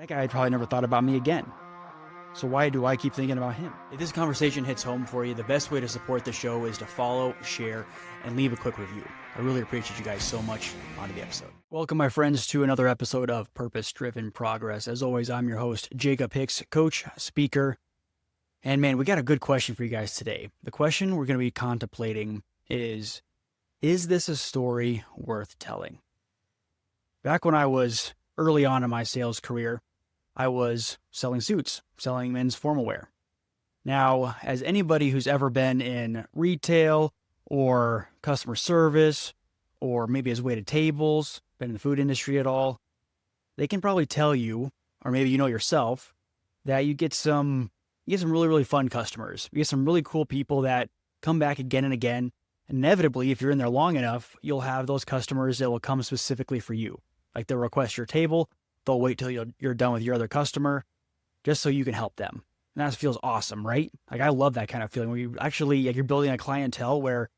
That guy had probably never thought about me again. So why do I keep thinking about him? If this conversation hits home for you, the best way to support the show is to follow, share, and leave a quick review. I really appreciate you guys so much. On to the episode. Welcome, my friends, to another episode of Purpose Driven Progress. As always, I'm your host, Jacob Hicks, coach, speaker. And man, we got a good question for you guys today. The question we're going to be contemplating is this a story worth telling? Back when I was early on in my sales career, I was selling suits, selling men's formal wear. Now, as anybody who's ever been in retail or customer service, or maybe has waited tables, been in the food industry at all, they can probably tell you, or maybe you know yourself, that you get some really, really fun customers. You get some really cool people that come back again and again. Inevitably, if you're in there long enough, you'll have those customers that will come specifically for you. Like they'll request your table, they'll wait till you're done with your other customer, just so you can help them. And that feels awesome, right? Like I love that kind of feeling where you actually, you're building a clientele where,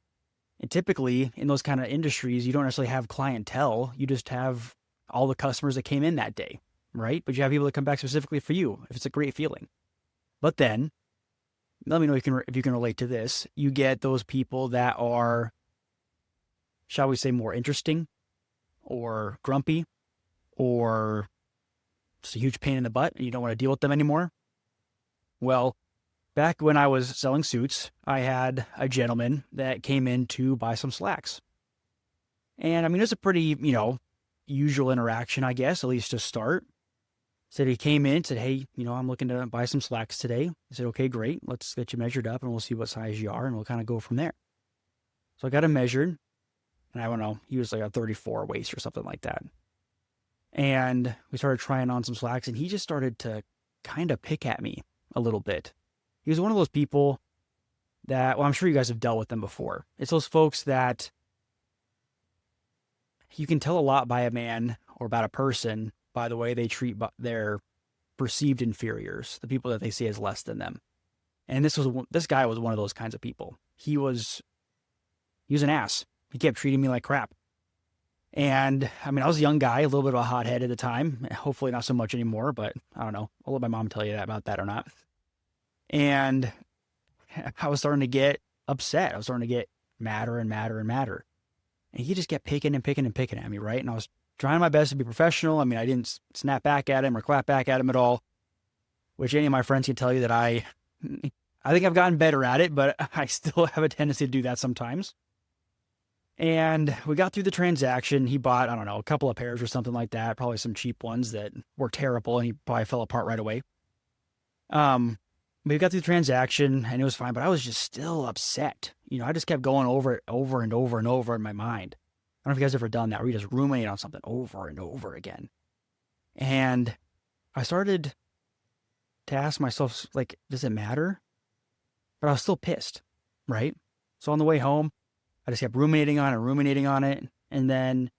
and typically in those kind of industries, you don't necessarily have clientele. You just have all the customers that came in that day, right? But you have people that come back specifically for you. If it's a great feeling. But then, let me know if you can relate to this. You get those people that are, shall we say, more interesting, or grumpy, or just a huge pain in the butt, and you don't want to deal with them anymore. Well, back when I was selling suits, I had a gentleman that came in to buy some slacks. And I mean, it was a pretty, usual interaction, I guess, at least to start. Said he came in, said, hey, I'm looking to buy some slacks today. I said, okay, great. Let's get you measured up and we'll see what size you are and we'll kind of go from there. So I got him measured, and I don't know, he was like a 34 waist or something like that. And we started trying on some slacks, and he just started to kind of pick at me a little bit. He was one of those people that, well, I'm sure you guys have dealt with them before. It's those folks that you can tell a lot by a man or about a person by the way they treat their perceived inferiors, the people that they see as less than them. And this guy was one of those kinds of people. He was an ass. He kept treating me like crap. And I mean, I was a young guy, a little bit of a hothead at the time. Hopefully not so much anymore, but I don't know. I'll let my mom tell you about that or not. And I was starting to get upset. I was starting to get madder and madder and madder. And he just kept picking and picking and picking at me, right? And I was trying my best to be professional. I mean, I didn't snap back at him or clap back at him at all, which any of my friends can tell you that I think I've gotten better at it, but I still have a tendency to do that sometimes. And we got through the transaction. He bought, I don't know, a couple of pairs or something like that, probably some cheap ones that were terrible, and he probably fell apart right away. We got through the transaction, and it was fine, but I was just still upset. I just kept going over it over and over and over in my mind. I don't know if you guys have ever done that, where you just ruminate on something over and over again. And I started to ask myself, like, does it matter? But I was still pissed, right? So on the way home, I just kept ruminating on it. And then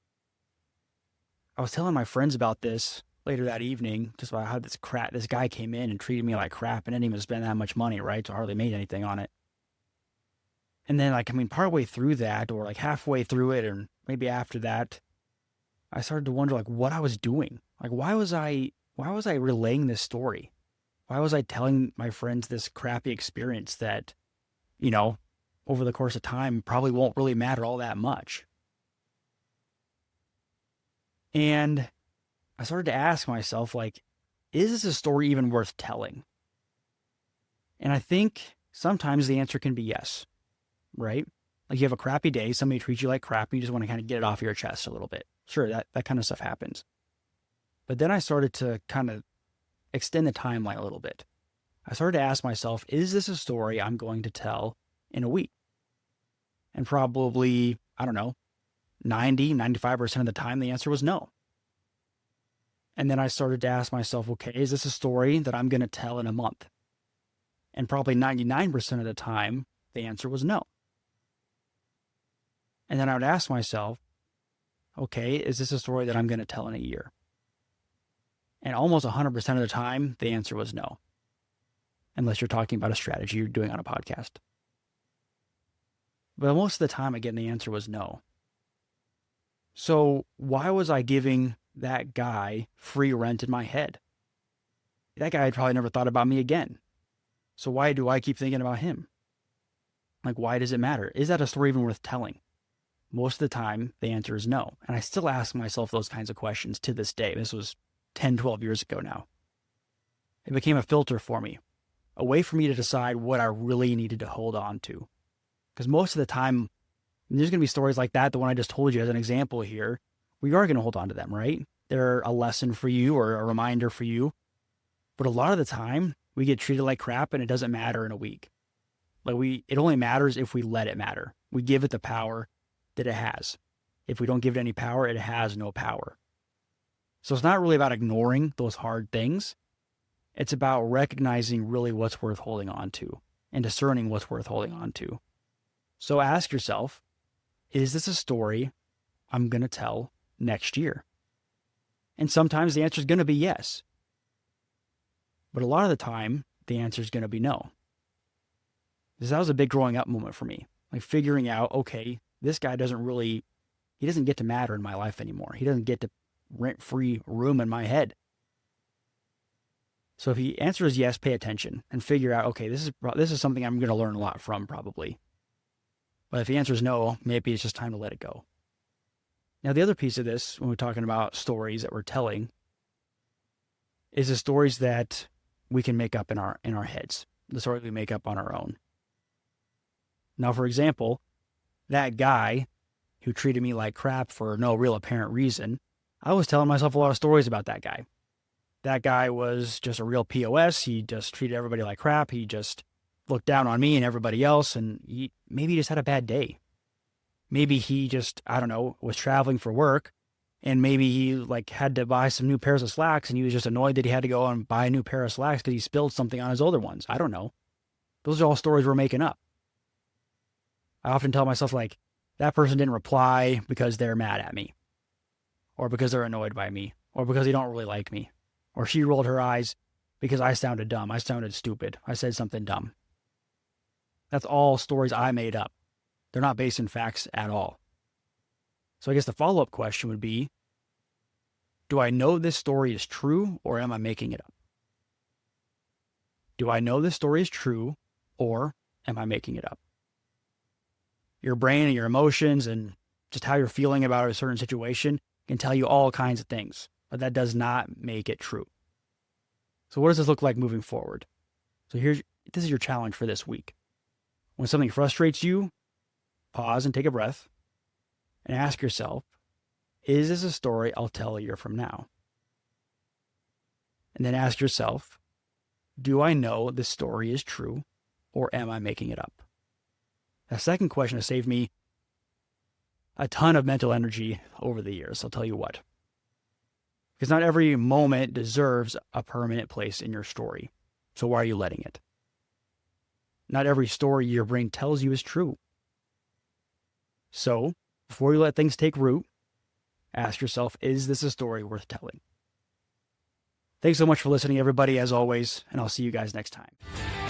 I was telling my friends about this later that evening, just about how this guy came in and treated me like crap and didn't even spend that much money, right? So I hardly made anything on it. And then partway through that, or like halfway through it, or maybe after that, I started to wonder what I was doing. Like, why was I relaying this story? Why was I telling my friends this crappy experience that, over the course of time probably won't really matter all that much? And I started to ask myself, is this a story even worth telling? And I think sometimes the answer can be yes, right? Like you have a crappy day, somebody treats you like crap, and you just want to kind of get it off your chest a little bit. Sure, that kind of stuff happens. But then I started to kind of extend the timeline a little bit. I started to ask myself, is this a story I'm going to tell in a week? And probably, 95% of the time, the answer was no. And then I started to ask myself, okay, is this a story that I'm going to tell in a month? And probably 99% of the time, the answer was no. And then I would ask myself, okay, is this a story that I'm going to tell in a year? And almost 100% of the time, the answer was no. Unless you're talking about a strategy you're doing on a podcast. But most of the time, again, the answer was no. So why was I giving that guy free rent in my head? that guy had probably never thought about me again. So why do I keep thinking about him? Like, why does it matter? Is that a story even worth telling? Most of the time, the answer is no. And I still ask myself those kinds of questions to this day. This was 10, 12 years ago now. It became a filter for me, a way for me to decide what I really needed to hold on to. Because most of the time, there's going to be stories like that, the one I just told you as an example here, where you are going to hold on to them, right? They're a lesson for you or a reminder for you. But a lot of the time, we get treated like crap and it doesn't matter in a week. It only matters if we let it matter. We give it the power that it has. If we don't give it any power, it has no power. So it's not really about ignoring those hard things. It's about recognizing really what's worth holding on to and discerning what's worth holding on to. So ask yourself, is this a story I'm going to tell next year? And sometimes the answer is going to be yes. But a lot of the time, the answer is going to be no. That was a big growing up moment for me. Like figuring out, okay, this guy he doesn't get to matter in my life anymore. He doesn't get to rent-free room in my head. So if the answer is yes, pay attention and figure out, okay, this is something I'm going to learn a lot from probably. But if the answer is no, maybe it's just time to let it go. Now, the other piece of this, when we're talking about stories that we're telling, is the stories that we can make up in our heads, the stories we make up on our own. Now, for example, that guy who treated me like crap for no real apparent reason, I was telling myself a lot of stories about that guy. That guy was just a real POS. He just treated everybody like crap. He just looked down on me and everybody else, and maybe he just had a bad day. Maybe he just, I don't know, was traveling for work, and maybe he had to buy some new pairs of slacks, and he was just annoyed that he had to go and buy a new pair of slacks because he spilled something on his older ones. I don't know. Those are all stories we're making up. I often tell myself, that person didn't reply because they're mad at me, or because they're annoyed by me, or because they don't really like me, or she rolled her eyes because I sounded dumb. I sounded stupid. I said something dumb. That's all stories I made up. They're not based in facts at all. So I guess the follow-up question would be, do I know this story is true, or am I making it up? Do I know this story is true, or am I making it up? Your brain and your emotions and just how you're feeling about a certain situation can tell you all kinds of things, but that does not make it true. So what does this look like moving forward? So this is your challenge for this week. When something frustrates you, pause and take a breath and ask yourself, is this a story I'll tell a year from now? And then ask yourself, do I know this story is true, or am I making it up? That second question has saved me a ton of mental energy over the years, I'll tell you what. Because not every moment deserves a permanent place in your story. So why are you letting it? Not every story your brain tells you is true. So, before you let things take root, ask yourself, is this a story worth telling? Thanks so much for listening, everybody, as always, and I'll see you guys next time.